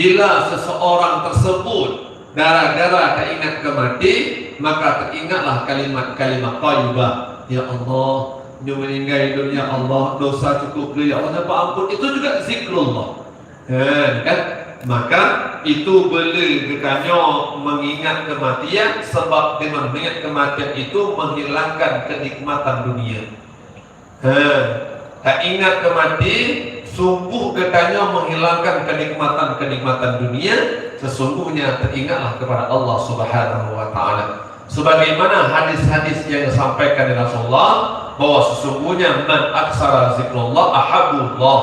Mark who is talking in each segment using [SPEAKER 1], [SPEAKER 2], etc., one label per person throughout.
[SPEAKER 1] Bila seseorang tersebut gara-gara teringat kemati, maka teringatlah kalimat-kalimat thayyibah. Ya Allah, dia meninggal dunia, Allah dosa cukup ke, ya Allah dapat ampun. Itu juga zikrullah. Kan? Maka itu boleh katanya mengingat kematian, sebab dengan mengingat kematian itu menghilangkan kenikmatan dunia. Tak ingat kematian sungguh katanya menghilangkan kenikmatan dunia. Sesungguhnya teringatlah kepada Allah Subhanahu wa taala. Sebagaimana hadis-hadis yang disampaikan oleh Rasulullah bahwa sesungguhnya man aksara zikrullah ahabbullah.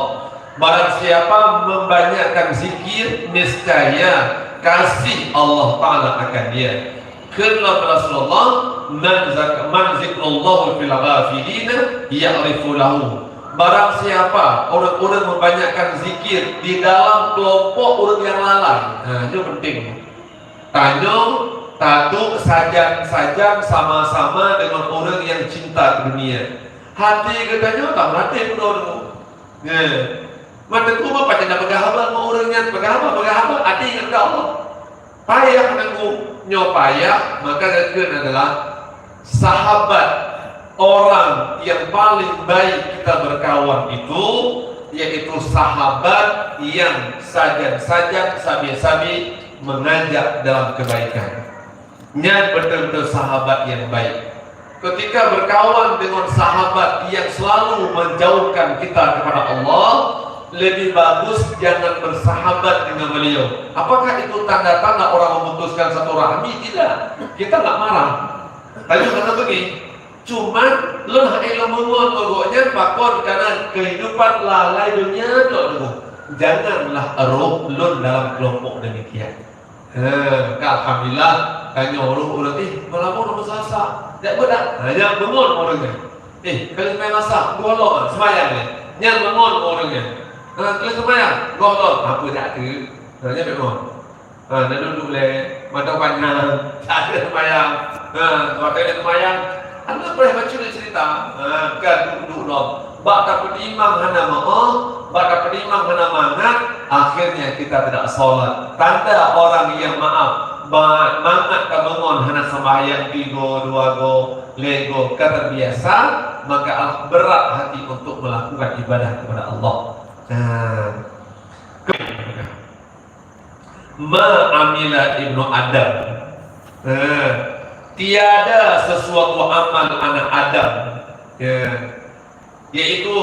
[SPEAKER 1] Barang siapa membanyakkan zikir, niscaya kasih Allah taala akan dia. Kata Rasulullah, man zikrullah fil ghafilina ya'rifu lahu. Barang siapa orang-orang membanyakkan zikir di dalam kelompok orang yang lalai. Itu penting. Tanya, taduk, sajang sama-sama dengan orang yang cinta dunia. Hati katanya tak mati pun orang. Mata ku apa tidak bergahabat sama orangnya, bergahabat hati ingat ke Allah. Payah nanggu nyopaya, maka itu adalah sahabat orang yang paling baik kita berkawan itu, yaitu sahabat yang sajak sabi-sabi mengajak dalam kebaikan. Betul-betul sahabat yang baik. Ketika berkawan dengan sahabat yang selalu menjauhkan kita kepada Allah, lebih bagus jangan bersahabat dengan beliau. Apakah itu tanda-tanda orang memutuskan satu rahmi? Tidak. Kita nggak marah. Tadi kata begini, cuman lu nak ilmuwan pokoknya pakon karena kehidupan lalai dunia tu. Janganlah roh lu dalam kelompok demikian. Alhamdulillah tanya orang melamun nama sasa. Tak bedak. Hanya bangun orangnya. Kalau sembahyang masak, golok sembahyang ni. Yang bangun orangnya. Kalau sembahyang, golok apa tak tu? Hanya bangun. Nak duduk le, mata panjang, tak ada sembahyang. Waktu ada sembahyang, anda pernah baca cerita? Kan duduk dong. Bak dapat imam hana mau, bak dapat imam hana mangat, akhirnya kita tidak solat. Tanda orang yang maaf. Mangat kebangun hana sembahyang 3, 2 go, lego terbiasa, maka berat hati untuk melakukan ibadah kepada Allah. Ma'amila ibnu Adam. Tiada sesuatu amal anak Adam, yaitu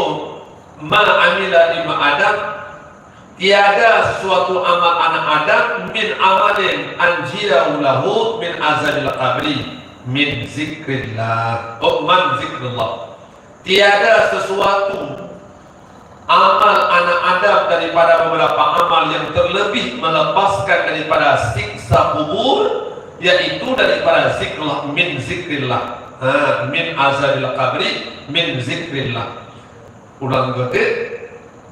[SPEAKER 1] ma'amila ibnu Adam. Tiada sesuatu amal anak Adam min amalin anjiyahu lahu min azalil qabri min zikrillah. Man zikrillah. Tiada sesuatu amal anak Adam daripada beberapa amal yang terlebih melepaskan daripada siksa kubur, yaitu daripada zikrillah, min zikrillah. Min azalil qabri min zikrillah. Ulang kata,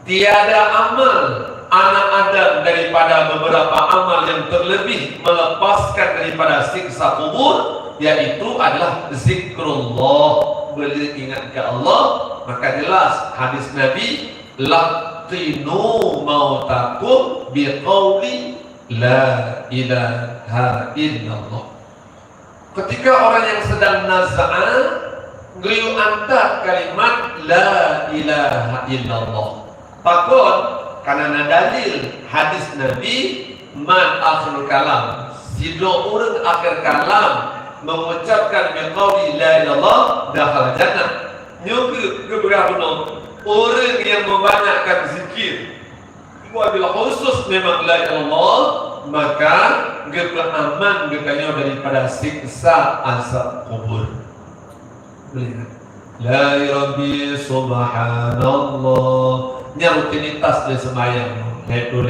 [SPEAKER 1] tiada amal anak Adam daripada beberapa amal yang terlebih melepaskan daripada siksa kubur, yaitu adalah zikrullah. Boleh ingat ke Allah, maka jelas hadis Nabi, laqinu mautakum biqauli la ilaha illallah. Ketika orang yang sedang naz'ah, beliau angkat kalimat la ilaha illallah. Takut karena dalil hadis Nabi, man akhir kalam, sido orang akhir kalam mengucapkan biqauli la ilallah dakhala jannah. Nyukur keberapa orang yang membanyakkan zikir, bila khusus memang la ilallah, maka aman gekanya daripada siksa azab kubur. Boleh la rabbi subhanallah. Rutinitas dia sembahyang, lego,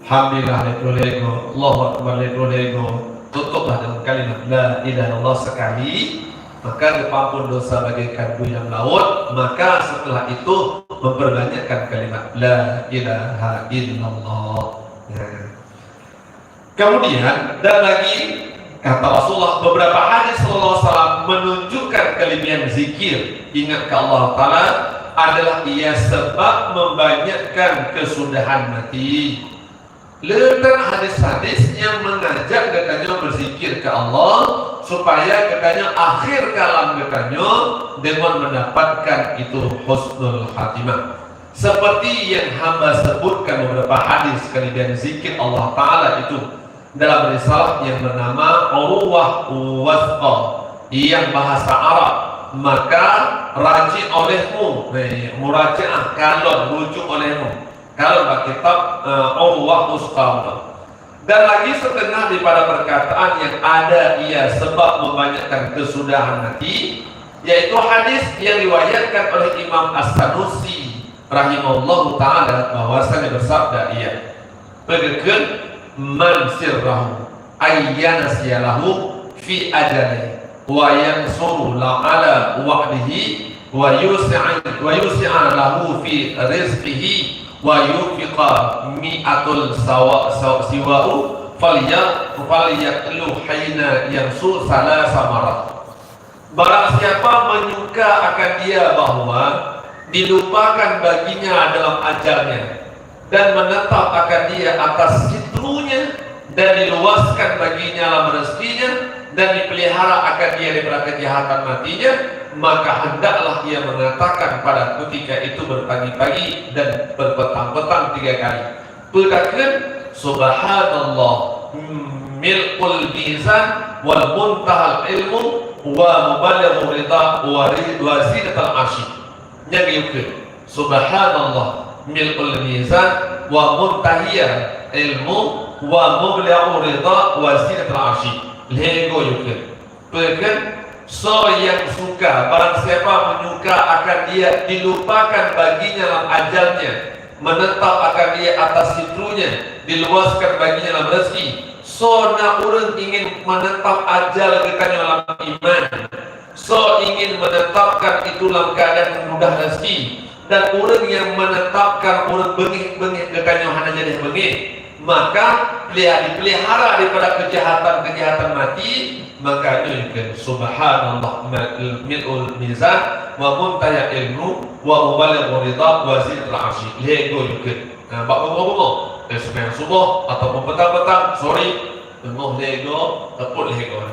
[SPEAKER 1] alhamdulillah lego, Allahu akbar lego, tutuplah dengan kalimat la ilaha illallah sekali, maka diampun dosa bagaikan buih yang laut. Maka setelah itu memperbanyakkan kalimat la ilaha illallah. Kemudian dan lagi kata Rasulullah, beberapa hadis Rasulullah SAW menunjukkan kelebihan zikir. Ingat ke Allah Ta'ala adalah ia sebab membanyakkan kesudahan mati. Letak hadis-hadis yang mengajak katanya berzikir ke Allah supaya katanya akhir kalam katanya dengan mendapatkan itu husnul khatimah. Seperti yang hamba sebutkan beberapa hadis kalian zikir Allah Ta'ala itu dalam risalah yang bernama Urwah Wasqa yang bahasa Arab, maka rajin olehmu, murajaah kalau rujuk olehmu kalau kitab Urwah Wasqa. Dan lagi setengah daripada perkataan yang ada ia sebab membanyakkan kesudahan hati, yaitu hadis yang riwayatkan oleh Imam As-Sanusi rahimahullahu ta'ala bahwasanya bersabda ia berikut man sirrahu ayyana siyalahu fi ajali wa yansuru la ala wa'dihi wa yus'a lahu fi rizqihi wa yufiqa mi'atul siwa'u falyaklu hina yansu salasa marat. Barang siapa menyuka akan dia bahwa dilupakan baginya dalam ajalnya dan menetap akan dia atas situnya dan diluaskan baginya dalam rezekinya dan dipelihara akan dia daripada kejahatan matinya, maka hendaklah ia mengatakan pada ketika itu berpagi-pagi dan berpetang-petang 3 kali. Perkatakan subhanallah mil'ul mizan wal muntahal ilmu wa mubalighu ridha wa zinatal arshi. Yang kedua, subhanallah mil'ul mizan wa muntahiyah ilmu wa mubalighu ridha wa zinatal arshi. Lego juga. Perkan so yang suka, barang siapa menyuka akan dia dilupakan baginya dalam ajalnya, menetap akan dia atas situnya, diluaskan baginya dalam rezeki. So nak orang ingin menetap ajal kita dalam iman, so ingin menetapkan itu dalam keadaan mudah rezeki, dan orang yang menetapkan orang bengih-bengih katanya hanya jadi bengih, maka dipelihara daripada kejahatan mati. Maka itu subhanallah mil'ul mizan wa muntahya ilmu wa mubalighu ridha wa zinatul arshi. Lego juga. Nah, bapak-bapak sembahyang subuh ataupun petang-petang sore tengok lego, tepuk lego.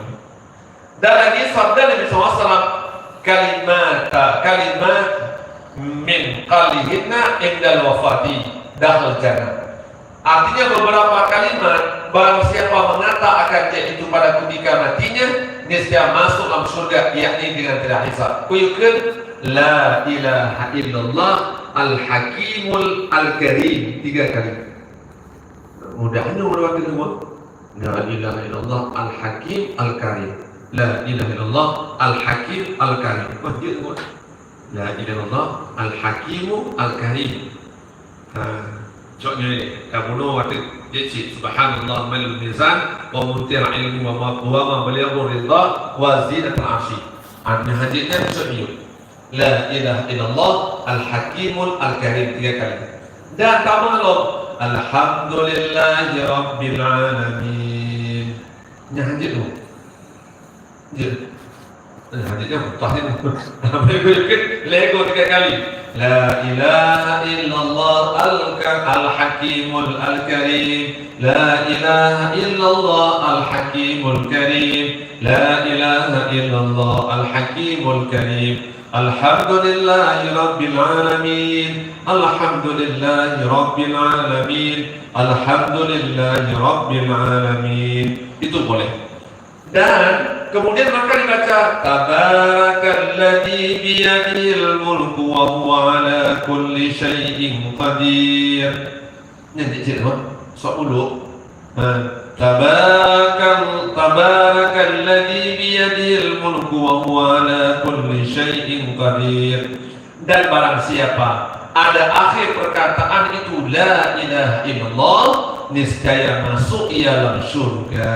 [SPEAKER 1] Dan lagi sabda Nabi SAW, kalimat min qalihinna indal wafati dakhal jannah. Artinya beberapa kalimat barang siapa mengata akan dia itu pada ketika matinya niscaya masuk dalam surga, yakni dengan tidak hisab. Kuyukun la ilaha illallah al-hakimul al-karim 3 kali. Mudahnya berapa semua? La ilaha illallah al-hakim al-karim. La ilaha illallah al-hakim al-karim. La ilaha illallah al-hakimu al-karim. Contohnya ni, kamu waktu jadi subhanallah mal mizan wa muntir ilmu wa ma balighu ridha wa zinatul arshi. Artinya hadisnya sahih. La ilaha illallah al-hakimul al-karim 3 kali. Dan tamallah alhamdulillahi rabbil alamin. Ini hadis tu. Dia hadisnya mutahhin. Lego 3 kali. La ilaha illallah al-hakimul al-karim. La ilaha illallah al-hakimul karim. La ilaha illallah al-hakimul karim. Alhamdulillahi rabbil alamin. Alhamdulillahi rabbil alamin. Alhamdulillahi rabbil alamin. Itu boleh. Dan kemudian maka dibaca tabarakalladzi biyadihil mulku wa huwa ala kulli syai'in qadir. Nanti cerita so'ulu tabarakalladzi biyadihil mulku wa huwa ala kulli syai'in qadir. Dan barang siapa ada akhir perkataan itu la ilaha illallah, niscaya masuk ia dalam surga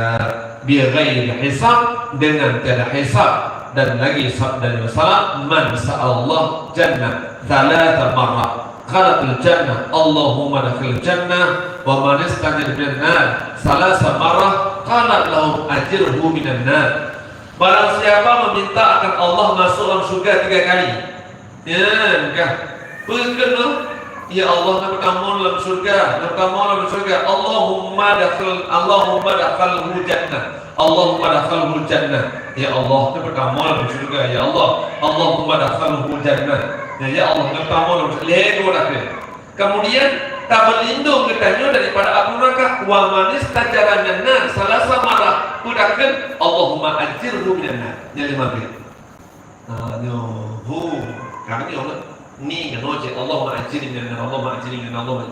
[SPEAKER 1] bighairi hisab, dengan tiada hisab. Dan lagi sabda Nabi sallallahu man sa'allah jannah thalatha marrat qalatil jannah Allahumma dakhil jannah wa man istajir minan nar thalatha marrat qalat lahu ajirhu minan nar. Barang siapa meminta akan Allah masuk dalam surga 3 kali, ya kan? Berkena Ya Allah, nama kamu dalam surga, nama kamu dalam surga. Allahumma dakhalhu jannah. Allahumma dakhalhu jannah. Ya Allah, nama kamu dalam surga. Ya Allah, Allahumma dakhalhu jannah. Ya Allah, nama kamu dalam surga. Lego dah. Kemudian tak berlindung katanya daripada api neraka. Wa manis tajarannya nar salasa marah. Kudakan Allahumma ajirhu minan nar. Jadi maghrib. Kami Allah ni ngenoje Allahumma ajirni minan nar. Allahumma ajirni minan nar.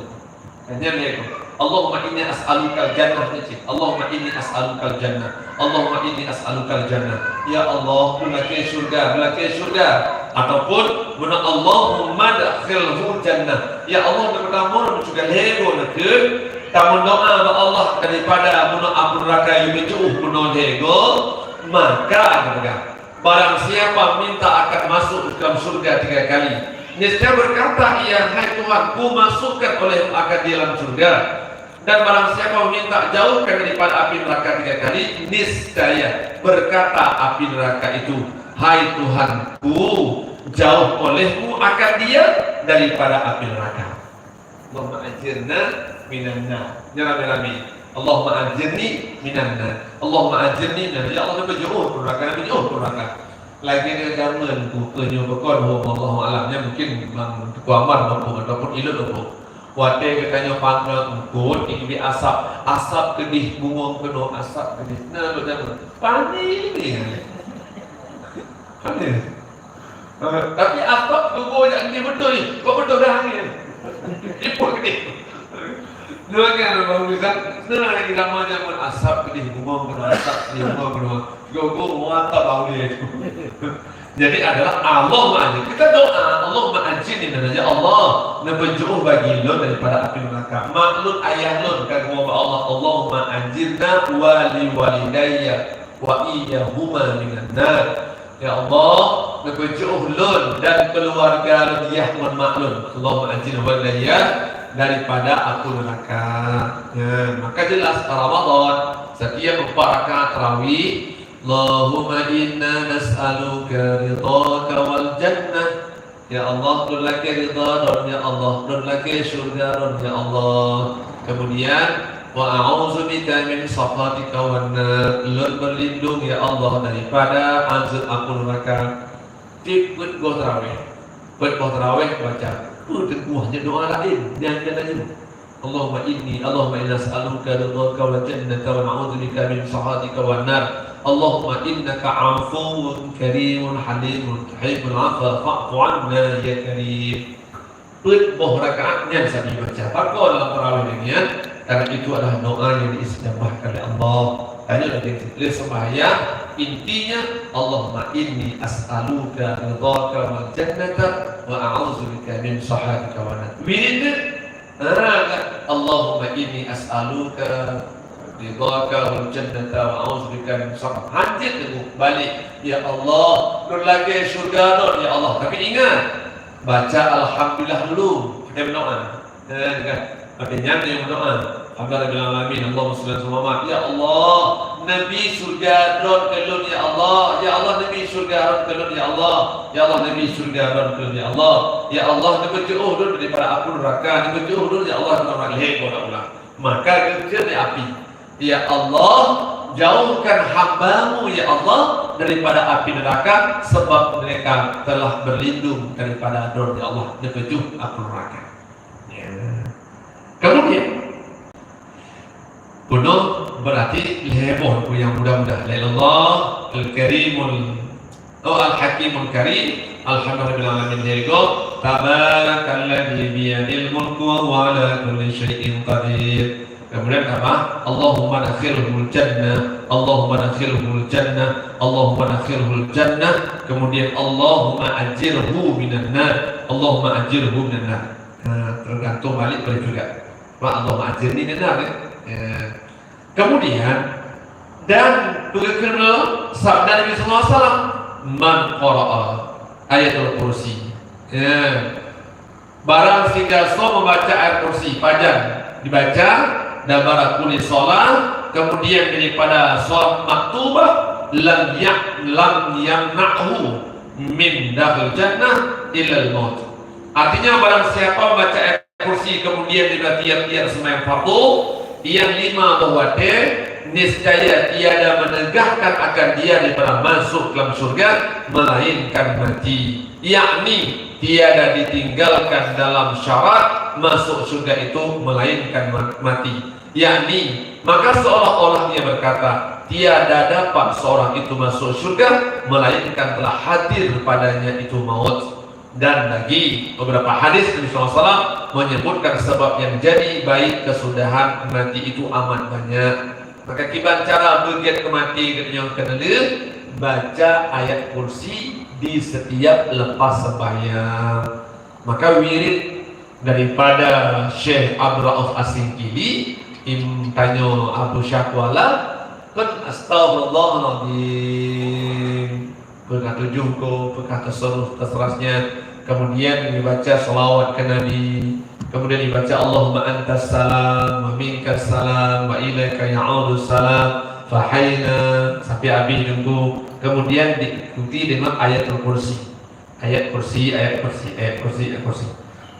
[SPEAKER 1] Hanya lego. Allahumma inni as'aluka jannah. Allahumma inni as'aluka jannah. Allahumma inni as'aluka jannah. Ya Allah, belaki surga. Ataupun guna Allahumma dakhilhu jannah. Ya Allah, kamu juga lego nak kamu doa kepada Allah daripada guna api neraka yang menjauh guna lego, maka barang siapa minta akan masuk ke dalam surga 3 kali, niscaya berkata, ya hai Tuhan, ku masukkan oleh akan di dalam surga. Dan barang siapa meminta jauhkan daripada api neraka 3 kali, niscaya berkata api neraka itu, hai Tuhanku, jauh olehmu akan dia daripada api neraka. Allahumma ajirna minan nar. Ya Rabbil alamin. Allahumma ajirni minan nar. Allahumma ajirni minan nar. Ya Allah, berjauh neraka. Lagi dia gaman ku penyobokon wallahu alamnya mungkin bang kuamar ataupun ilut apa. Wate katanya panggang engkut ini asap kedih bungong penuh asap kedih. Nah, lu jangan panik ni. Panik. Tapi asap tunggu yang ni betul ni. Kok betul dah angin. Ipul kedih. Dua kan baru bisa. Nah, lagi namanya pun asap kedih bungong penuh asap kedih bungong penuh. Gogo muatap bau dia. Jadi adalah Allahumma ajir. Kita doa Allahumma ajirni dan ya Allah nebejauh bagi lo daripada api neraka. Maklun ayah lo kagum Allah. Allahumma ajirna wa li walidayya wa iyyahuma minan nar. Ya Allah, nebejauh lo dan keluarga lo dia maklun. Allahumma ajirna wa walidayya daripada api neraka. Ya, maka jelas Ramadan setiap 4 rakaat tarawih Allahumma inna nas'aluka ridhaka wal jannah. Ya Allah, don laki ridha, don ya Allah, don laki syurga, don ya Allah. Kemudian wa a'udzubika min sakhatika wan nar. Lun berlindung ya Allah daripada azab api neraka. Tikut go tarawih. Baca. Teguhnya doa lain dan katanya Allahumma inna nas'aluka ridhaka wal jannata wa na'udzubika min sakhatika wan nar. Allahumma innaka afuwun karimun halimun tuhibbul afwa fa'fu 'anna ya karim. Boh rakaatnya bisa dibaca. Pakai dalam tarawih ini ya. Karena itu adalah doa yang diistimewahkan oleh Allah. Tadi sudah ditulis sembahyang. Intinya Allahumma inni as'aluka ridhaka wal jannata wa a'udzubika min sakhatika wan nar. Wirid Allahumma inni as'aluka ridhaka wal jannata wa a'udzubika min sakhatika. Hancit tu balik. Ya Allah, nur lagi syurga nur ya Allah. Tapi ingat baca alhamdulillah dulu. Kita berdoa. Kan? Artinya dia berdoa. Alhamdulillah alamin. Allahumma shalli ala Muhammad. Ya Allah, Nabi surga nur kelun ya Allah. Ya Allah, Nabi surga nur kelun ya Allah. Ya Allah, Nabi surga nur kelun ya Allah. Ya Allah, Nabi jauh nur daripada api neraka. Nabi jauh nur ya Allah dari neraka. Maka kerja di api. Ya Allah, jauhkan hambamu ya Allah daripada api neraka sebab mereka telah berlindung daripada nur ya Allah menuju api neraka. Ya. Kemudian kuno berarti leboh yang mudah-mudah. Allah al-karimul al-hakimul karim. Alhamdulillah alamin lego. Tabarakalladzi biyadil mulku wa huwa ala kulli syai'in qadir. Kemudian apa? Allahumma dakhilhul jannah. Allahumma dakhilhul jannah. Allahumma dakhilhul jannah. Kemudian Allahumma ajirhu minan nar. Allahumma ajirhu minan nar. Tergantung balik boleh juga. Pak Allahumma ajirni minan nar. Kemudian dan berkena sabda Nabi sallallahu alaihi wasallam, man qara'a ayatul kursi. Barang siapa membaca ayat kursi panjang dibaca dan barakuli sholat, kemudian daripada sholat maktubah lam yamna'hu min dakhil jannah ilal maut. Artinya barang siapa membaca ayat kursi kemudian juga tiap-tiap sembahyang fardu. Yang lima bahwa niscaya tiada menegakkan akan dia daripada masuk dalam surga melainkan mati, yakni tiada ditinggalkan dalam syarat masuk surga itu melainkan mati, yakni maka seolah-olah dia berkata tiada dapat seorang itu masuk surga melainkan telah hadir padanya itu maut. Dan lagi beberapa hadis Nabi SAW menyebutkan sebab yang jadi baik kesudahan mati itu amat banyak. Maka kiban cara bagian kemati yang kedua baca ayat kursi di setiap lepas sembahyang. Maka wirid daripada Syekh Abdul Rauf As-Singkili tanya Abu Syakwala kan astagfirullahaladzim berkata jungko, berkata seterusnya, kemudian dibaca salawat ke Nabi, kemudian dibaca Allahumma antas salam wa minkas salam wa ilaika ya'udus salam fahayna sampai habis nunggu, kemudian diikuti dengan ayat kursi, ayat kursi, ayat kursi, ayat kursi, ayat kursi,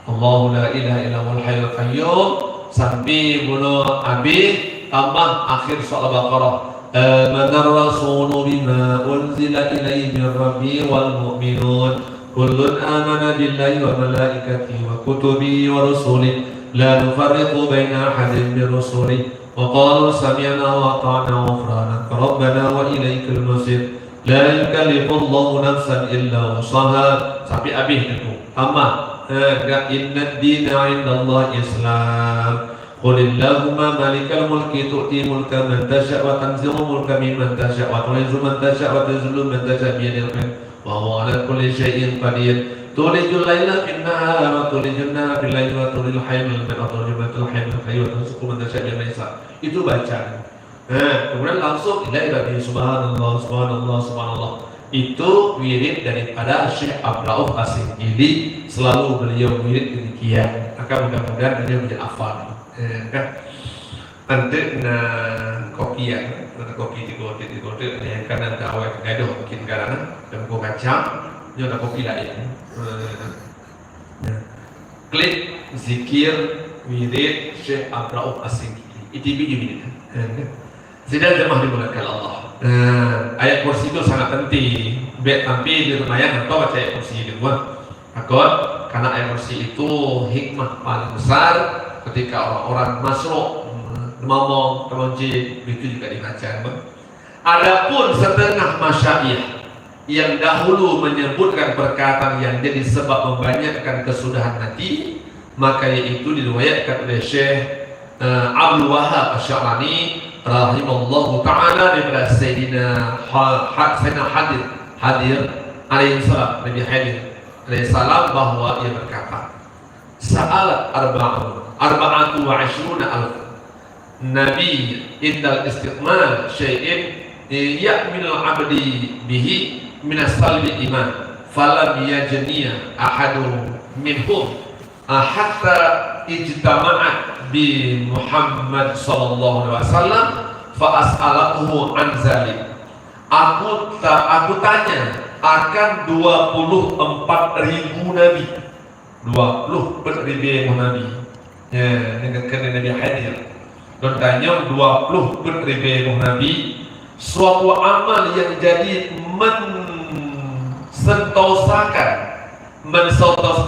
[SPEAKER 1] Allahu la ilaha illa huwal hayyul qayyum sampai bunuh habis, tambah akhir surah Al-Baqarah Amanar Rasulu bima unzila ilaihi min Rabbi wal mu'minun kullun amana billahi wa malaikatihi wa kutubihi wa rusulihi la nufarriqu baina ahadin min rusulihi wa qalu sami'na wa ata'na ghufranaka rabbana wa ilaikal masir la yukallifu Allahu nafsan illa wusaha sampai habis itu. Tambah inna ad-dina 'inda Allah Islam Qulillahumma malikal mulki tu'ti mulka man tasha' wa tanzi'u mulka mimman tasha' wa tu'izzu man tasha' wa tuzillu man tasha' biyadil khair wa huwa 'ala kulli syai'in qadir tulijul laila fin nahar wa tulijun nahara fil laili wa tulijul hayya min al-mayt wa tulijul mayta al-hayya min al-hayy wa tarzuqu man tasha' bi ghairi hisab. Itu bacaan. Kemudian langsung ila ilahi subhanallah subhanallah subhanallah. Itu wirid daripada Syekh Abdul Rauf As-Singkili, selalu beliau wirid demikian. Maka mudah-mudahan beliau menjadi hafal. Nanti na kopi ya, na kopi di kote ada yang kanan ada awal gaduh mungkin karena dan gua kacang, dia ada kopi lain. Klik zikir wirid Syekh Abdul Rauf As-Singkili. Itu ini. Sedang jemaah dimuliakan Allah. Ayat kursi itu sangat penting. Tapi di lumayan atau baca ayat kursi di rumah. Takut karena ayat kursi itu hikmah paling besar. Ketika orang-orang masuk ngomong kemuncin itu juga dibaca. Adapun setengah masyayikh yang dahulu menyebutkan perkataan yang jadi sebab membanyakkan kesudahan hati, maka yaitu diriwayatkan oleh Syekh Abdul Wahab Asy-Sya'rani rahimallahu ta'ala daripada Sayyidina Hadir alaihi salam, Nabi Hadir alaihi salam, bahwa ia berkata sa'alat arba'atu wa ashruna alf Nabi indal istiqmal syai'in ya'minul abdi bihi minas salbi iman falam yajniya ahadu minhum hatta ijtama'at bi Muhammad sallallahu alaihi wasallam fa as'alatuhu an zalik. Aku tanya akan 24.000 nabi, 24.000 nabi. Ya, dengan Nabi hadir. Dan tanya 24.000 nabi suatu amal yang jadi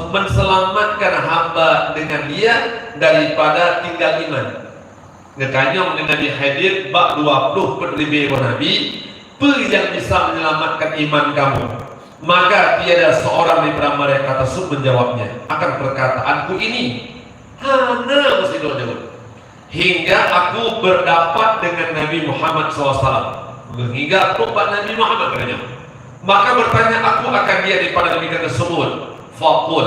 [SPEAKER 1] menselamatkan hamba dengan dia daripada tinggal iman. Ditanya oleh Nabi hadir bak 24.000 nabi, apa yang bisa menyelamatkan iman kamu? Maka tiada seorang di antara mereka tersebut menjawabnya akan perkataanku ini hana mesti jawab. Hingga aku berdapat dengan Nabi Muhammad SAW. Hingga aku berdapat Nabi Muhammad katanya. Maka bertanya aku akan dia daripada Nabi tersebut. Faqul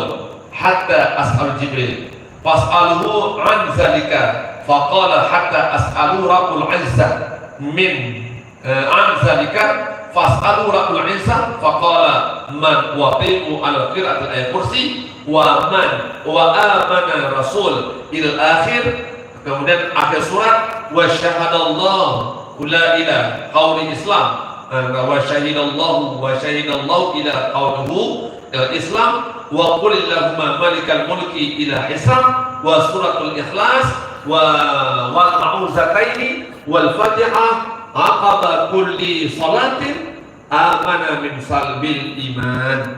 [SPEAKER 1] hatta as'al Jibril fas'aluhu an zalika faqala hatta as'alu Rabbul Izzah min an zalika fas'alu Rabbul Izzah faqala man waqifu ala qira'atil ayat kursi wa man wa amana rasul ila akhir. Kemudian akhir surat wa syahadallahu la ilaha qauli Islam wa syahidallahu ila qauluhu Islam wa qul illahumma malikal mulki ila hisab wa suratul ikhlas wal ma'uzataini wal fatihah aqaba kulli salatin amana min salbil iman.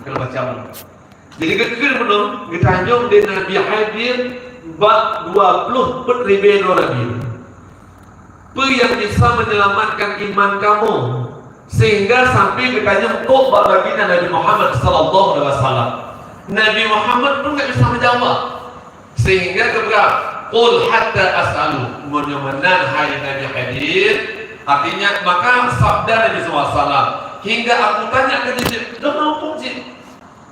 [SPEAKER 1] Kalau macam jadi kekir benar kita anjung di Nabi hadir bab 20 ribu Nabi apa yang bisa menyelamatkan iman kamu sehingga sampai bertanya untuk baginda Nabi Muhammad sallallahu alaihi wasallam. Nabi Muhammad pun enggak bisa menjawab. Sehingga ketika qul hatta as'alu, mudah-mudahan hai Nabi hadir, artinya maka sabda Nabi SAW, hingga aku tanya ke Jibril, "Lo mau puji?"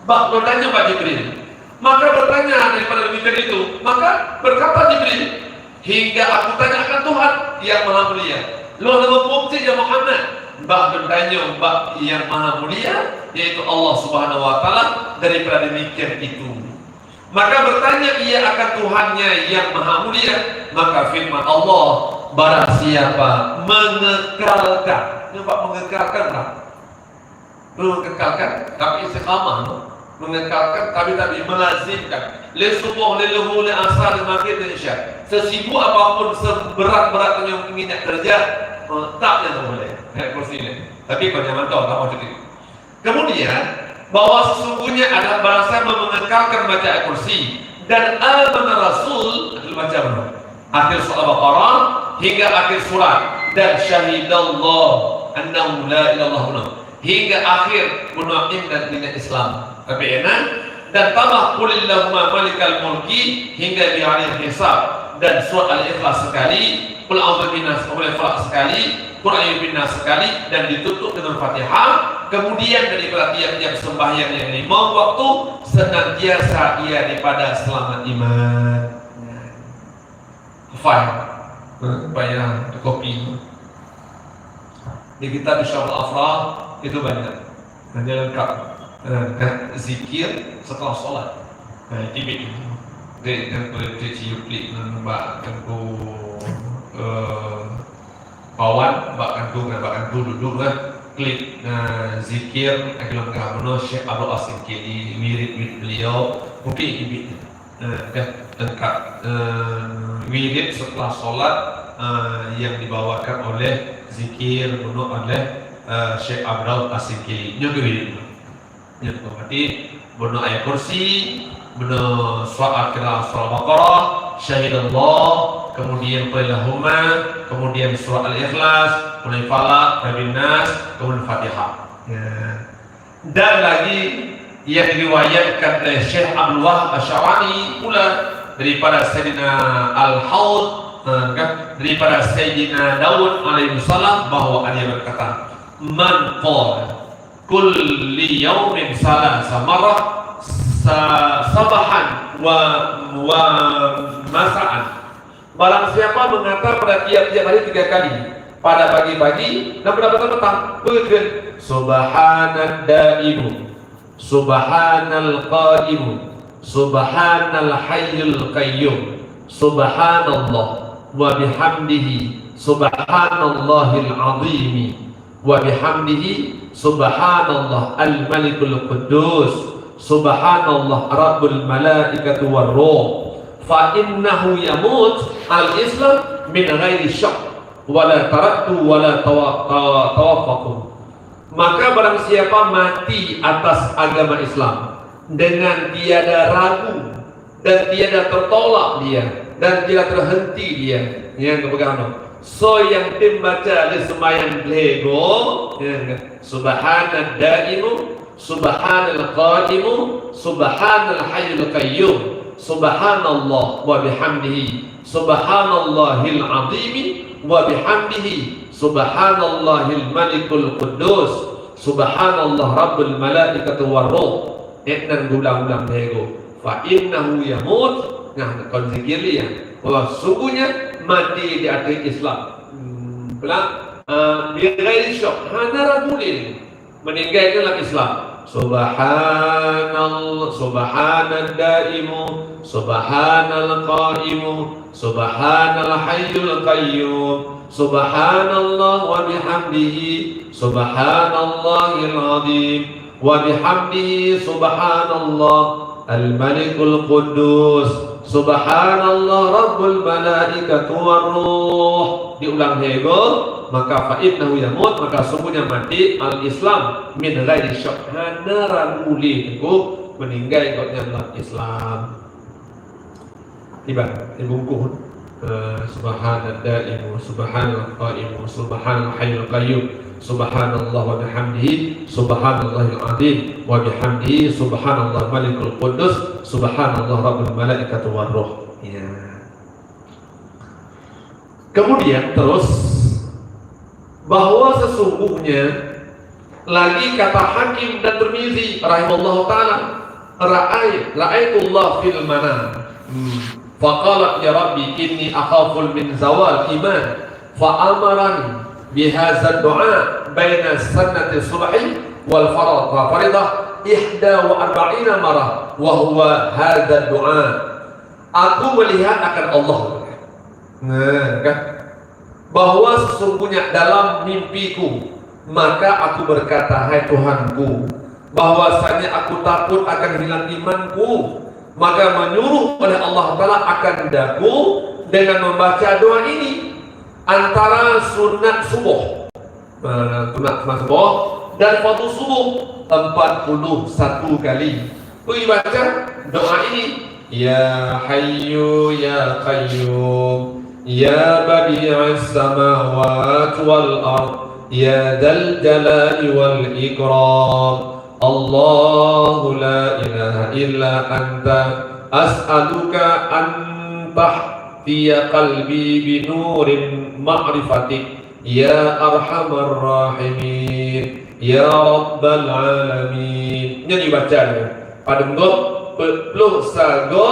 [SPEAKER 1] Bak bertanya Pak Jibril. Maka bertanya daripada Jibril itu, maka berkata Jibril, hingga aku tanyakan Tuhan yang Maha Mulia, "Lo mau puji ya Muhammad?" Mbak bertanya Mbak yang maha mulia, yaitu Allah Subhanahu wa Ta'ala. Daripada demikian itu, maka bertanya ia akan Tuhannya yang maha mulia. Maka firman Allah, barang siapa mengekalkan, nampak mengekalkan tak? Mengekalkan tapi istiqamah, mengekalkan tapi melazimkan. Le subuh le luhur le asar le maghrib le isya. Sesibuk apapun, seberat-beratnya yang ingin kerja, tak yang boleh. Kursi ini. Tapi kau jangan tahu, tak mau jadi. Kemudian bahwa sesungguhnya ada bahasa mengekalkan baca kursi dan amana Rasul macam akhir surah Baqarah hingga akhir surat dan syahidallah annahu la ilaha illallah hingga akhir munaim dan dinul Islam. Tapi enak dan tambah qulillahumma malikal mulki hingga di hari hisab dan surat Al-Ikhlas sekali, qul a'udzu binnas sekali, Quran bin Nas sekali, dan ditutup dengan Fatihah. Kemudian daripada tiap-tiap sembahyang yang 5 waktu senantiasa ia daripada selamat iman. File supaya kopi di kitab Syarul Afrah itu banyak. Nanti lengkap zikir setelah sholat. Nah, ini dia ciuplik nembak tengku kawan bahkan duduk kan klik zikir akhirnya kamu Syekh Abdul Asim Kili mirip beliau mungkin ini lengkap wirid setelah sholat yang dibawakan oleh zikir penuh oleh Syekh Abdul Asim Kili nyoba wirid nyoba berarti benar ayat kursi benar surat surah Baqarah syahidallah, kemudian Qulillahumma, kemudian surah Al-Ikhlas, kemudian Falaq, kemudian Nas, kemudian Fatihah. Dan lagi yang diriwayatkan oleh Syekh Abdul Wahab Asy-Sya'rani pula daripada Sayyidina Al-Haud, daripada Sayyidina Daud alaihi salam bahwa dia berkata, "Man qala kulli yawmin salasa marrah sabahan wa masa'an." Barang siapa mengatakan pada tiap-tiap hari 3 kali, pada pagi-pagi dan pada petang, betul. Subhanal daimu, subhanal qaimu, subhanal hayyul qayyum, subhanallah wa bihamdihi, subhanallahil azim, wa bihamdihi, subhanallah al-malikul quddus, subhanallah rabbul malaikatu war ruh. Fa innahu yamut al-islam min ghairi syak wala tarattu wala tawaffaqu. Maka barang siapa mati atas agama Islam dengan tiada ragu dan tiada tertolak dia dan tiada terhenti dia yang kepegang so yang tim baca di sembahyang lego subhanal daimu, subhanal qaimu, subhanal hayyul qayyum, subhanallah wa bihamdihi, subhanallahil azim wa bihamdihi, subhanallahil malikul quddus, subhanallah rabbul malaikatu war ruh. Dan ulang-ulang nego. Fa innahu yamut. Nah, kon zikir dia bahwa sungguhnya mati di atas Islam. Bi ghairi syak, hana rajulin meninggalkan dalam Islam. Subhanallah, subhanal daimu, subhanal qaimu, subhanal hayyul qayyum, subhanallah wa bihamdihi, subhanallahil azim, wa bihamdihi subhanallah al-malikul quddus subhanallah rabbul malaikatu warruh. Diulang hego, maka fa'innahu yamut, maka sungguhnya mati al-islam min ghairi syak, hana muli itu meninggal ikutnya dalam Islam. Tiba ibungkuh subhanal daimu subhanal qaimu subhanal hayyul qayyum subhanallah wa bihamdihi subhanallahil azim wa bihamdihi subhanallah malikul quddus subhanallah rabbul malaikatu warruh. Ya. Kemudian terus bahwa sesungguhnya lagi kata Hakim dan Tirmizi rahimallahu taala, ra'aitullah fil manam faqala ya rabbi inni akhaful min zawal iman fa amarani bihadzal du'a baina sunnati subhi wal faridah 41 marah wa huwa hadzal du'a. Aku melihat akan Allah, kan? Bahwa sesungguhnya dalam mimpiku maka aku berkata, hai Tuhanku, bahwasanya aku takut akan hilang imanku, maka menyuruh oleh Allah Ta'ala akan daku dengan membaca doa ini antara sunat subuh, sunat subuh dan fardu subuh 41 kali. Pergi baca doa ini, ya hayyu ya qayyum ya badi'as samawati wal ard ya dzal jalali wal ikram Allahu la ilaha illa anta as'aluka an tahtiya qalbi binurin ma'rifatik ya arhamar rahimin ya rabbal alamin. Ini dibaca pada bentuk peluk sago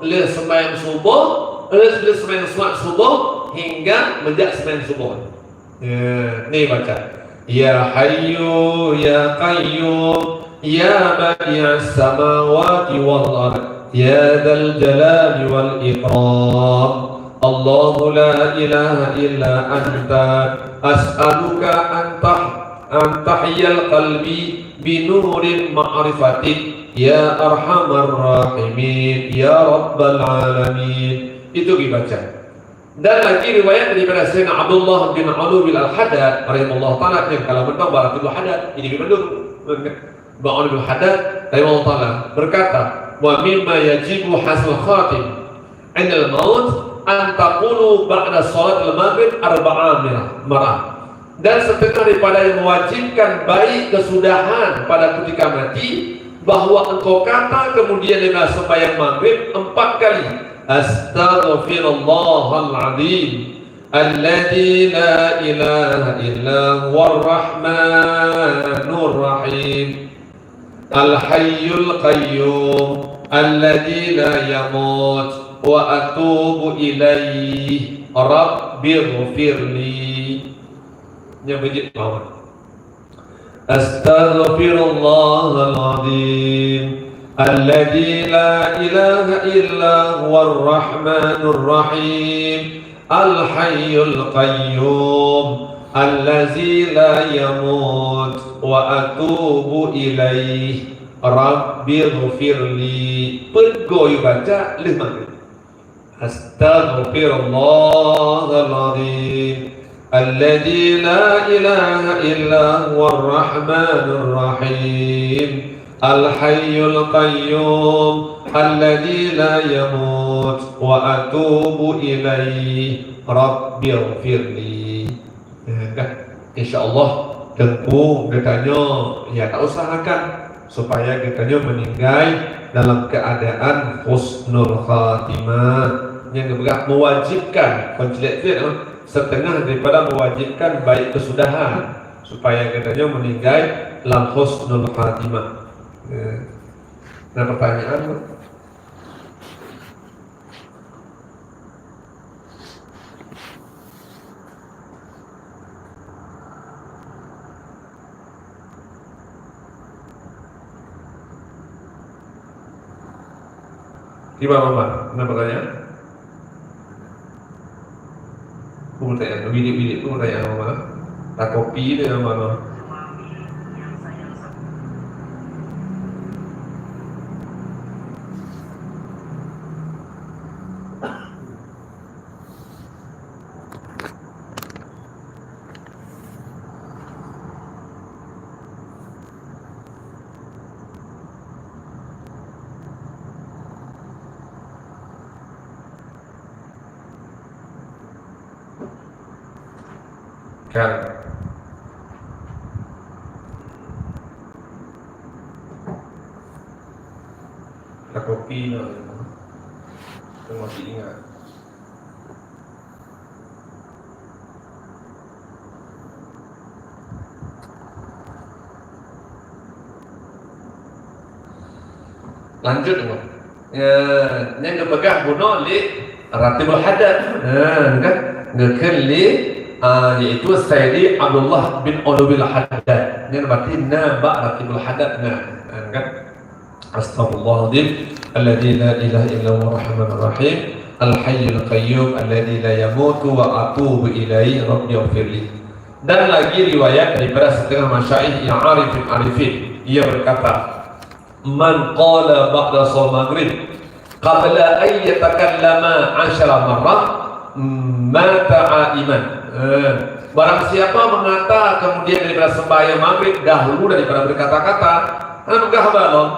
[SPEAKER 1] le sembahyang subuh, le sembahyang sunat subuh hingga menjak sembahyang subuh. Ni baca ya hayyu ya qayyum ya badi'as samawati wal ard ya dzal jalali wal ikram Allahu la ilaha illa anta as'aluka an tahyal qalbi binurin ma'rifatik ya arhamar rahimin ya rabbal alamin. Itu dibaca. Dan lagi riwayat daripada Sayyidina Abdullah bin Ulubil Al-Haddad rahimahullah ta'ala, yang kalau mentang Baratul Haddad ini dibendung Ba'ul Haddad rahimahullah ta'ala berkata, wa mimma yajibu hasil khatim indal maut an taqulu ba'da salat al-maghrib arba'a marah. Dan setengah daripada yang mewajibkan baik kesudahan pada ketika mati, bahwa engkau kata kemudian dengan sembahyang maghrib 4 kali, astaghfirullahal azim alladzi la ilaha illa huwar rahmanur rahim al hayyul qayyum alladzi la yamut wa atubu ilaihi rabbighfirli. Yang begini bawah, astaghfirullahal azim alladzi la ilaha illa huwar rahmanur rahim al hayyul qayyum alladzi la yamut wa atubu ilaihi rabbighfirli. Pergoy baca 5. Astaghfirullahal azim alladzi la ilaha illa huwar rahmanur rahim al hayyul qayyum alladzi la yamut wa atubu ilaihi rabbighfirli. Insyaallah tengku katanya ya tak usahakan supaya katanya meninggal dalam keadaan husnul khatimah, yang mewajibkan pencelik setengah daripada mewajibkan baik kesudahan supaya katanya meninggal dalam husnul khatimah. Nah, pertanyaan gimana Mama? Nah, pertanyaan pertanyaan bilik-bilik itu pertanyaan mana? Tak kopi itu yang mana? kan. Ada kopi lah, kita masih ingat. Lanjut dong. Yang dipegang bunuh li Ratibul Haddad, kan? Ngekir li yaitu Sayyidi Abdullah bin Ulubil Haddad. Yang berarti naba Ratibul Haddad, kan? Astaghfirullahaladzim alladzi la ilaha illa huwa rahmanur rahim al-hayyul qayyum alladzi la yamutu wa atubu ilaihi rabbi ighfirli. Dan lagi riwayat daripada setengah masyayikh yang arifin, ia berkata, man qala ba'da shalat maghrib qabla an yatakallama 10 marrah mata aiman. Barang siapa mengata kemudian daripada sembahyang maghrib dahulu daripada berkata-kata, enggak balon,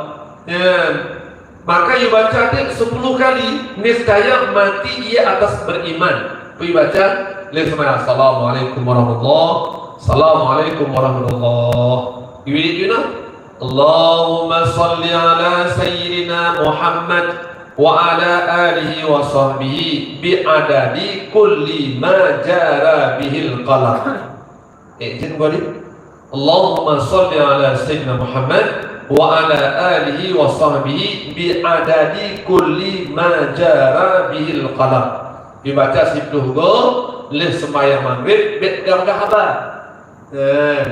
[SPEAKER 1] maka ia baca 10 kali, niscaya mati ia atas beriman. Ia baca Assalamualaikum warahmatullahi, Assalamualaikum warahmatullahi. You know, Allahumma salli ala sayyidina Muhammad wa ala alihi wa sahbihi bi'adadi kulli ma jara bihil qalam. Izin gua Allahumma salli ala sayyidina Muhammad wa ala alihi wa sahbihi bi'adadi kulli ma jara bihil qalam. Dibaca 10 go leh sembahyang maghrib bet gam-gahaba.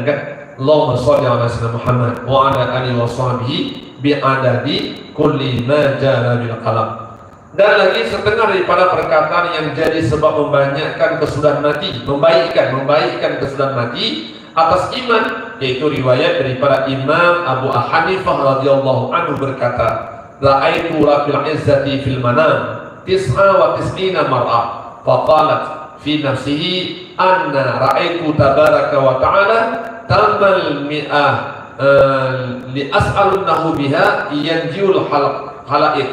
[SPEAKER 1] Kan? Allahumma shalli ala sayyidina Muhammad wa ala alihi wa sahbihi bi'adadi kulli ma jara bil qalam. Dan lagi setengah daripada perkataan yang jadi sebab membanyakkan kesudahan mati, membaikkan kesudahan mati atas iman, yaitu riwayat daripada Imam Abu Hanifah radhiyallahu anhu berkata, ra'aitu rabbil izzati fil manam 99 mar'ah faqalat fi nafsihi anna ra'aitu tabaraka wa ta'ala tamal mi'ah li as'alunnahu biha yanjiul khalaiq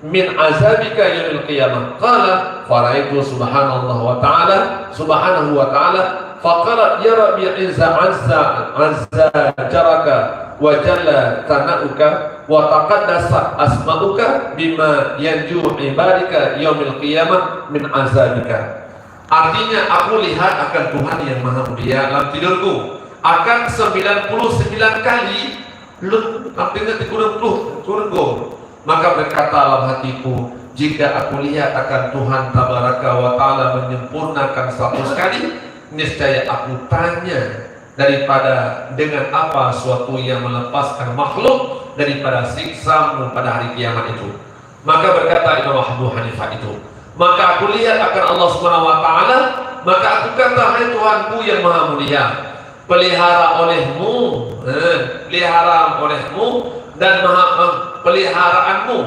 [SPEAKER 1] min azabika yaumil qiyamah. Qala faraitu subhanallah wa ta'ala subhanahu wa ta'ala faqala ya rabbi izza azza jaraka wa jalla tanauka wa taqaddasa asma'uka bima yanju ibadika yaumil qiyamah min azabika. Artinya aku lihat akan Tuhan yang maha mulia dalam tidurku akan 99 kali artinya 90 turunku. Maka berkata dalam hatiku, jika aku lihat akan Tuhan tabaraka wa ta'ala menyempurnakan 100 kali, niscaya aku tanya daripada dengan apa suatu yang melepaskan makhluk daripada siksamu pada hari kiamat itu. Maka berkata Imam Abu Hanifah itu, maka aku lihat akan Allah Subhanahu wa ta'ala, maka aku kata, hai Tuhanku yang maha mulia, pelihara olehmu dan peliharaanmu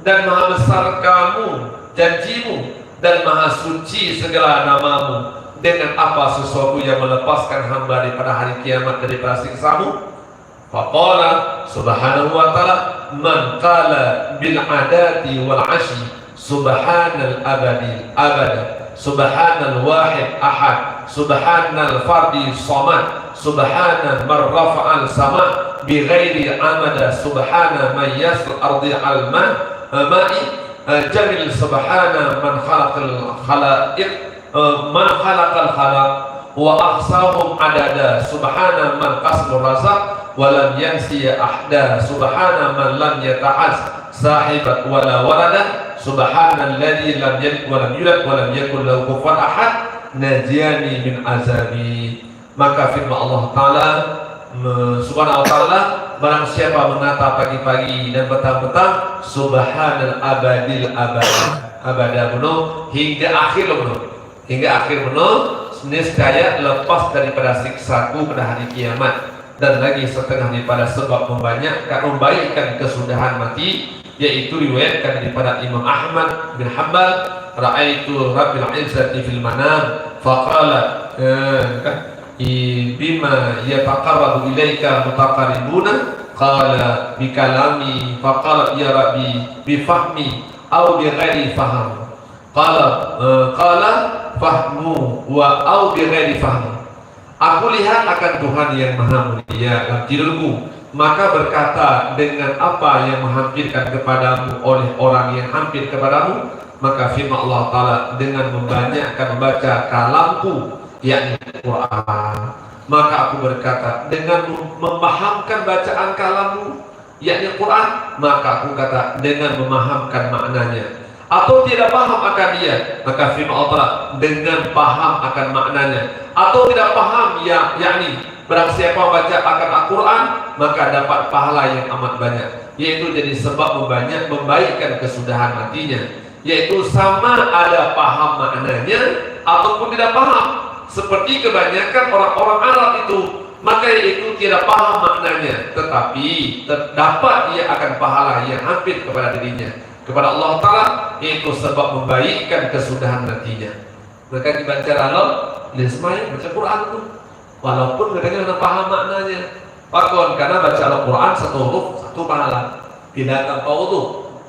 [SPEAKER 1] dan maha besar kamu janjimu dan maha suci segala namamu, dengan apa sesuatu yang melepaskan hamba daripada hari kiamat daripada siksamu. Faqala subhanahu wa ta'ala man qala bil adati wal ashi subhanal abadi abada subhanal wahid ahad subhanal fardi samad subhana man rafa'al sama bi ghairi amada subhana man yasl ardi al ma'i jamil subhana man khalaqal khalaiq man khalaqal khalaq wa ahsahum adada subhana man qasmur razaq wa lam yansi ahda subhana man lam yata'az sahibat wala walada subhana alladhi lam yalid wa lam yulad wa lam yakul lahu kufuwan ahad najiyani min azabi. Maka firman Allah Ta'ala subhanahu wa ta'ala, barang siapa menata pagi-pagi dan petang-petang subhanal abadil abada bunuh hingga akhir bunuh niscaya lepas daripada siksaku pada hari kiamat. Dan lagi setengah daripada sebab membaikkan kesudahan mati, yaitu riwayatkan daripada Imam Ahmad bin Hanbal, ra'aitu rabbil izzati fil manam faqala bima yataqarrabu ilaika mutaqarribuna qala bi kalami faqala ya rabbi bi fahmi aw bi ghairi faham qala fahmu wa aw bi ghairi fahmi. Aku lihat akan Tuhan yang maha mulia dalam tidurku, maka berkata dengan apa yang menghampirkan kepadamu oleh orang yang hampir kepadamu. Maka firman Allah Ta'ala, dengan membanyakkan membaca kalamku, yakni Quran. Maka aku berkata, dengan memahamkan bacaan kalammu, yakni Quran. Maka aku kata, dengan memahamkan maknanya. Atau tidak paham akan dia, maka firman Allah Ta'ala, dengan paham akan maknanya. Atau tidak paham, yakni barang siapa membaca akan Al-Quran, maka dapat pahala yang amat banyak, yaitu jadi sebab membaikkan kesudahan matinya, yaitu sama ada paham maknanya ataupun tidak paham. Seperti kebanyakan orang-orang Arab itu, maka itu tidak paham maknanya, tetapi terdapat dia akan pahala yang hampir kepada dirinya, kepada Allah Ta'ala, yaitu sebab membaikkan kesudahan nantinya. Maka dibaca lalu dia semuanya baca Quran itu, walaupun katanya tidak paham maknanya. Pakon, karena baca Al-Quran satu huruf satu pahala, tidak tanpa wudu.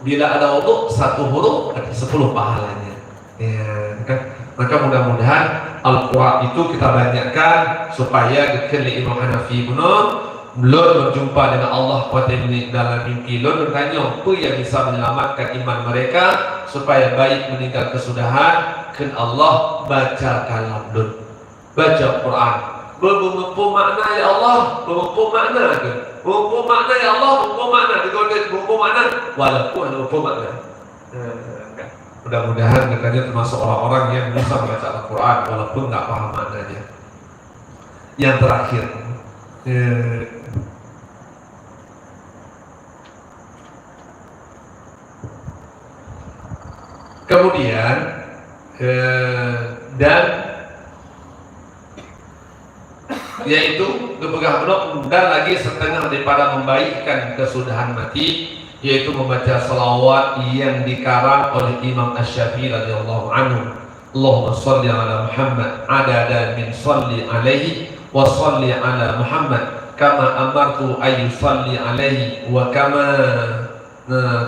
[SPEAKER 1] Bila ada wudu satu huruf ada 10 pahalanya. Ya, kan? Maka mudah-mudahan Al-Quran itu kita banyakkan supaya kekeli Imam Hanafi benar belum berjumpa dengan Allah dalam mimpi, belum bertanya apa yang bisa menyelamatkan iman mereka supaya baik meninggal kesudahan. Kan Allah baca kalam belum, baca Quran bermempu makna ya Allah, bermempu makna ke, bermempu makna ya Allah, bermempu makna digodet, bermempu makna walaupun ada bermempu makna. Mudah-mudahan katanya termasuk orang-orang yang bisa membaca Al-Quran walaupun nggak paham maknanya. Yang terakhir, kemudian dan yaitu berpegang penuh dan lagi setengah daripada membaikkan kesudahan mati, yaitu membaca salawat yang dikarang oleh Imam Asy-Syafi'i radhiyallahu anhu. Allahumma shalli ala Muhammad adada min shalli alaihi wa shalli ala Muhammad kama amartu ay yusalli alaihi wa kama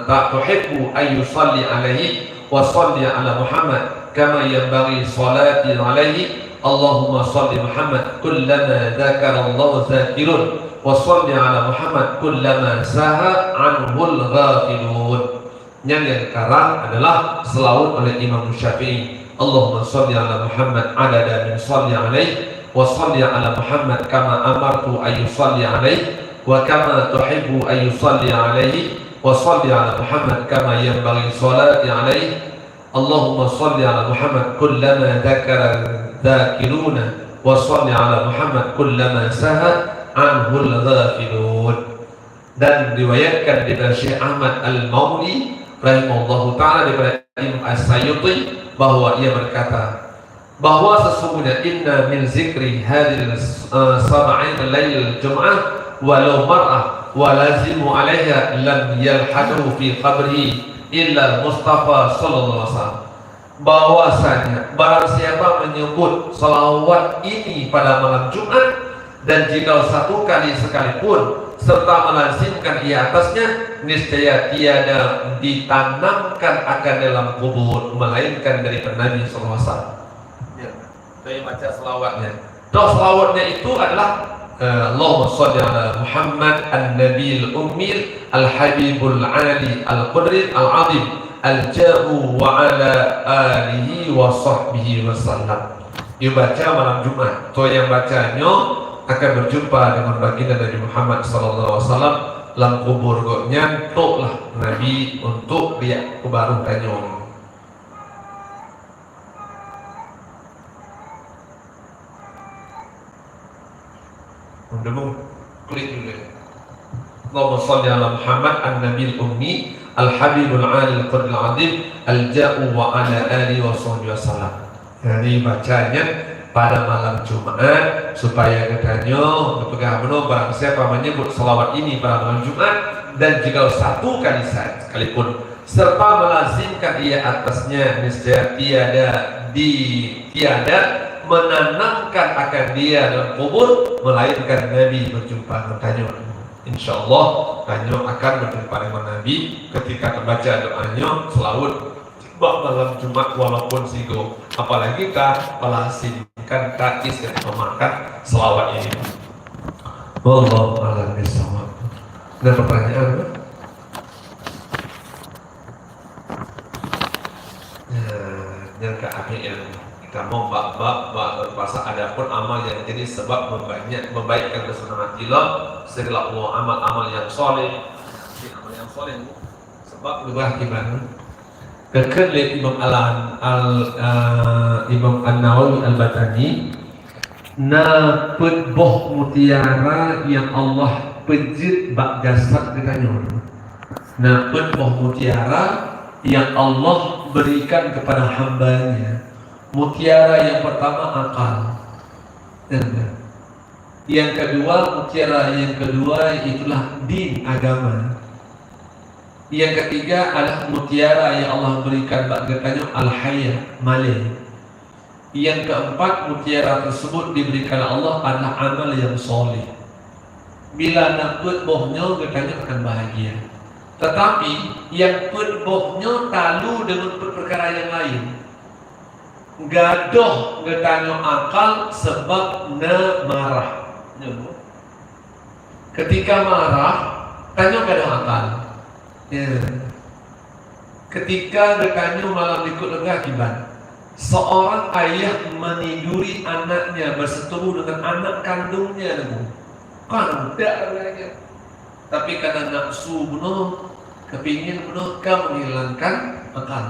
[SPEAKER 1] tuhibbu ay yusalli alaihi wa shalli ala Muhammad kama yanbaghi salati alaihi. Allahumma shalli Muhammad kullama dzakara Allah dzakirun wa shalli ala Muhammad kullama saha anhul ghafilun. Yang dikarang adalah selawat oleh Imam Syafi'i. Allahumma shalli ala Muhammad adada min shalli alaihi wa shalli ala Muhammad kama amartu ay yusalli alaihi wa kama tuhibbu ay yusalli alaihi wa shalli ala Muhammad kama yanbaghi salati alaihi. Allahumma shalli ala Muhammad kullama dzakara dzakiruna wa shalli ala Muhammad kullama saha anhul ghafilun. Dan diriwayatkan dari Syekh Ahmad Al-Mauli rahimahullahu ta'ala daripada Imam As-Sayyuti bahwa ia berkata bahwa sesungguhnya inna min zikri hadil sab'in lail jum'ah walau mar'ah wa lazimu alaiha lam yalhadu fi qabrihi illa Mustafa sallallahu alaihi wasallam. Bahwasanya barang siapa menyebut salawat ini pada malam Jumat dan jika satu kali sekalipun serta melazimkan ia atasnya, niscaya tiada ditanamkan akan dalam kubur melainkan dari Nabi sallallahu alaihi wasallam. Ya, saya baca selawatnya. Doa selawatnya itu adalah Allahumma shalli ala Muhammad an-Nabil Ummil al-Habibul Ali al-Qudri al-Azim al-Ja'u wa ala alihi wa sahbihi wa sallam. Dibaca malam Jumat. So yang bacanya akan berjumpa dengan baginda Nabi Muhammad sallallahu alaihi wasallam dalam kubur goknya toklah Nabi untuk dia kebaru tanya. Demu klik dulu. Allahumma shalli ala Muhammad an-Nabil Ummi al-Habibul Ali al-Qadr al-Azim al-Ja'u wa ala alihi wa sahbihi wasallam. Jadi bacanya pada malam Jumat supaya katanya berpegang penuh barang siapa menyebut selawat ini pada malam Jumat dan jika satu kali sekalipun serta melazimkan ia atasnya, niscaya tiada menanamkan akan dia dalam kubur melainkan Nabi berjumpa bertanya. InsyaAllah tanya akan berjumpa dengan Nabi ketika membaca doanya selawat bak malam Jumat walaupun sigo. Apalagi kah pelasinkan kais yang memakan selawat ini. Wallahu a'lam bishawab. Ada pertanyaan? Yang ke akhir kita mau bab bahasa adapun amal yang jadi sebab membaikkan kesenangan jiwa segala amal yang soleh sebab berubah gimana? Kekerli Imam Imam An-Nawawi Al-Batani na boh mutiara yang Allah pejit bak jasad dengannya. Na boh mutiara yang Allah berikan kepada hambanya. Mutiara yang pertama akal. Yang kedua mutiara yang kedua itulah din agama. Yang ketiga adalah mutiara yang Allah berikan bagaikan al-hayya malih. Yang keempat mutiara tersebut diberikan Allah adalah amal yang soleh. Bila nakut bohnya katanya akan bahagia. Tetapi yang put bohnya talu dengan perkara yang lain. Gadoh katanya akal sebab na marah. Ketika marah tanya gadoh akal. Ya. Ketika dekanya malam ikut lega akibat seorang ayah meniduri anaknya berseteru dengan anak kandungnya kan tidak lagi. Tapi karena nafsu bunuh, kepingin bunuh, kamu menghilangkan akal.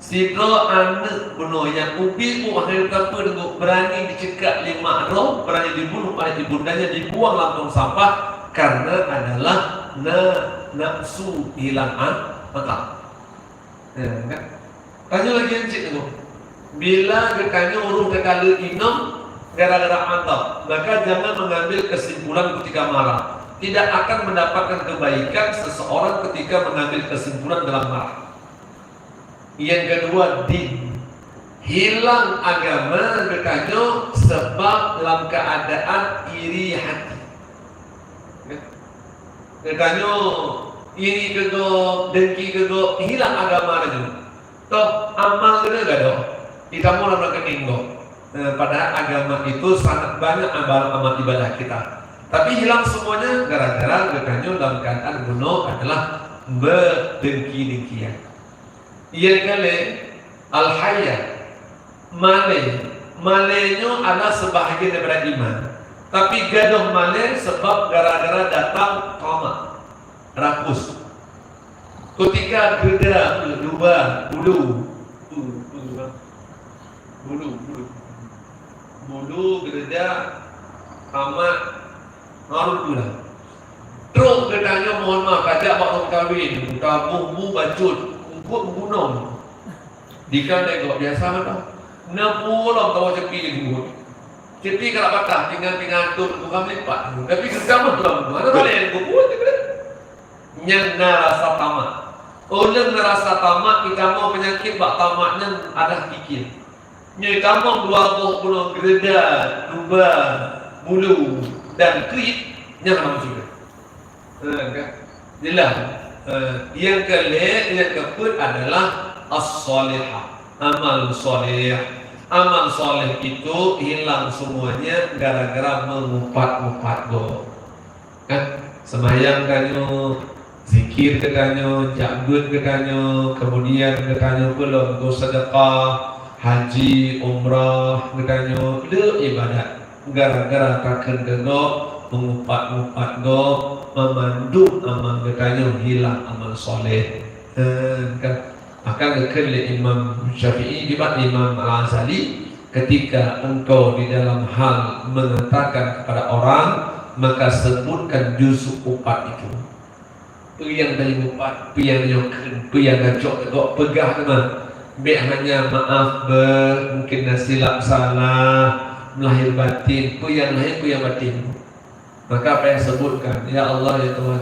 [SPEAKER 1] Sidro anak bunuh yang ubi akhir apa dengan berani dicekak 5 roh, berani dibunuh oleh ibundanya, dibuang langsung sampah karena adalah nafsu hilang akal. Ya, kan? Tanya lagi yang cik tu. Bila dekanya urung dekala inam gara-gara mantap, maka jangan mengambil kesimpulan ketika marah. Tidak akan mendapatkan kebaikan seseorang ketika mengambil kesimpulan dalam marah. Yang kedua, din. Hilang agama dekanya sebab dalam keadaan iri hati. Dekanya iri kego, dengki kego, hilang agama itu. Toh amal kena gado. Kita mau nak kening go. Padahal agama itu sangat banyak amal ibadah kita. Tapi hilang semuanya gara-gara dekanya dalam keadaan bunuh adalah berdengki-dengkian. Yang kali al-hayya malenya adalah sebahagian daripada iman. Tapi gaduh malih sebab gara-gara datang tamak, rakus. Ketika geda bulu geda tamak ngaruh pula. Terus gedanya mohon maaf kajak bakal kawin, kamu bacut, ukut membunuh. Dika tengok biasa mana? 60 tahu cepi dibuat. Cepi kalau patah tinggal tu bukan lipat. Tapi kerjaan belum. Mana boleh yang buat itu? Yang rasa tamak. Oleh rasa tamak kita mau penyakit bak tamaknya ada fikir. Nyai tamak 20 gereda, duba, bulu dan krit yang nama juga. Jelas. Yang keempat adalah as-salihah, amal soleh. Amal soleh itu hilang semuanya gara-gara mengumpat-umpat go. Kan sembahyang kanyo, zikir kanyo, jabut kanyo, kemudian kanyo belum go sedekah, haji, umrah kanyo, le ibadat. Gara-gara kaken go mengumpat-umpat go, memandu amal kanyo hilang amal soleh. Kan maka kekali Imam Syafi'i juga Imam Al-Ghazali ketika engkau di dalam hal mengatakan kepada orang maka sebutkan juzuk 4 itu. Yang dari 4, yang nyokin, yang ngajok, pegah teman. Biar hanya maaf mungkin silap salah, melahir batin, yang lahir yang batin. Maka apa yang sebutkan? Ya Allah ya Tuhan,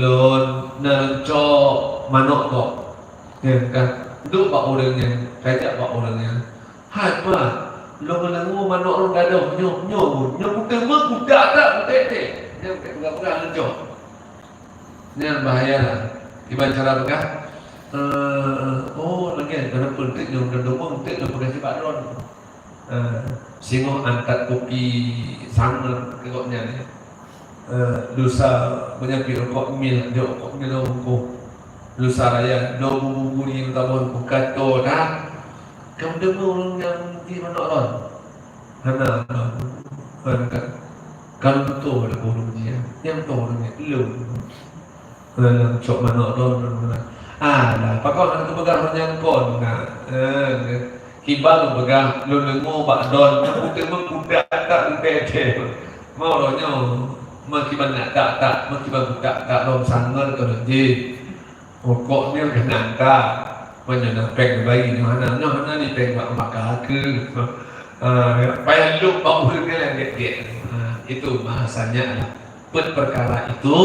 [SPEAKER 1] lon nancok manok kok. Ya kan, itu pak orangnya, kajak pak orangnya. Hai pak, lo melengu mana orang gaduh, nyok bukan kuda tak, tete, nyok bukan lencok. Ini yang bahaya lah. Gimana cara begah? Oh lagi ada penting yang dah domong penting yang pakai cepat ron. Singo angkat kopi sangat kekoknya ni. Lusa punya rokok mil, dia rokok mil rokok. Lusa raya, do bumbu ni utama bukan to dah. Kamu demo yang di mana ron? Hana ron. Kan to ada burung dia. Yang to ni lu. Cok mana ron. Lah, pakon ada kepegang yang kon nah. Kibal pegang lu lengo bak don, putih mengkuda tak tete. Mau lo nyo, makiban nak tak, makiban buka tak rom sanger ke nanti. Kok ni kenang tak, menyenang peng bayi ni mana ni peng bak maka ke. Payah lu bau ni yang dia. Itu bahasanya lah. Perkara itu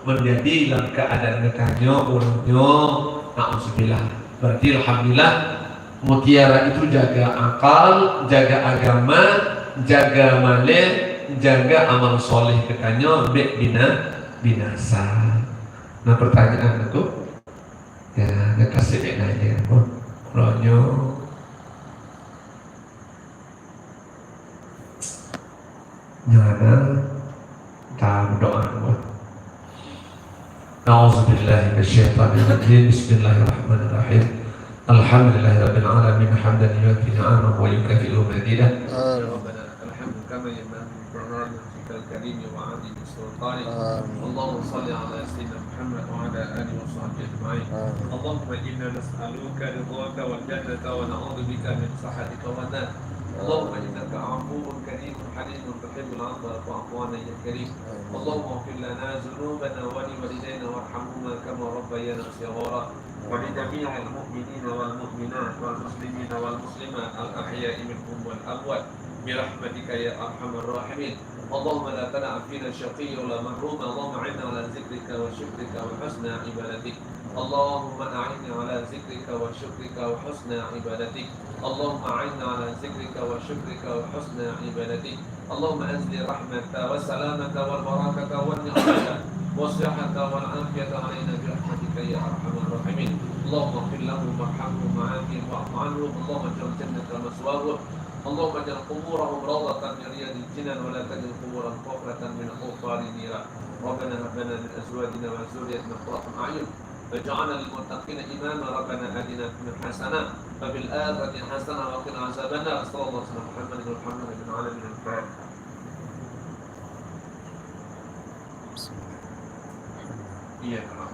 [SPEAKER 1] menjadi dalam keadaan nekanyo ulunyo na'udzubillah. Berarti alhamdulillah mutiara itu jaga akal, jaga agama, jaga malih, jaga amal soleh kekanyo bek binasa. Nah pertanyaan aku ya kasih dek nanya ronyo nyana tak doa buat A'udzubillahi minasyaitonirrajim. Bismillahirrahmanirrahim. Alhamdulillahirabbil alamin hamdan yuwaffi ni'amahu wa yukafi'u mazidah. Rabbana alhamdu kama yanbaghi li jalali karim wa 'azimi sultanik. Allahumma shalli 'ala sayyidina Muhammad wa 'ala alihi wa sahbihi ajma'in. Allahumma inna nas'aluka ridhaka wal jannata wa na'udzubika min sakhatika wan nar. Allahumma innaka 'afuwwun karimun halimun tuhibbul 'afwa fa'fu 'anna ya karim. Allahumma ighfir lana dhunubana wa liwalidayna warhamhuma kama rabbayana shighara. ولجميع المؤمنين والمؤمنات والمسلمين والمسلمات الأحياء منهم والأموات برحمتك يا أرحم الراحمين. اللهم لا تدع فينا شقي ولا محروم. اللهم أعنا على ذكرك وشكرك وحسن عبادتك. اللهم أعنا على ذكرك وشكرك وحسن عبادتك. اللهم أعنا على ذكرك وشكرك وحسن عبادتك. اللهم أنزل الرحمة والسلامة والبركة والنعمة والصحة والعافية علينا برحمتك يا أرحم الراحمين. اللهم اغفر لهم وارحمهم وعافهم واعف عنهم. اللهم اجعل الجنة مثواهم. اللهم اجعل قبورهم روضة من رياض الجنان ولا تجعل قبورهم حفرة من حفر النيران. ربنا هب لنا من أزواجنا وذريتنا قرة أعين واجعلنا للمتقين إماما. ربنا آتنا في الدنيا حسنة وفي الآخرة حسنة وقنا عذاب النار. صلى الله عليه وسلم محمد والحمد لله رب العالمين. Iya, kalau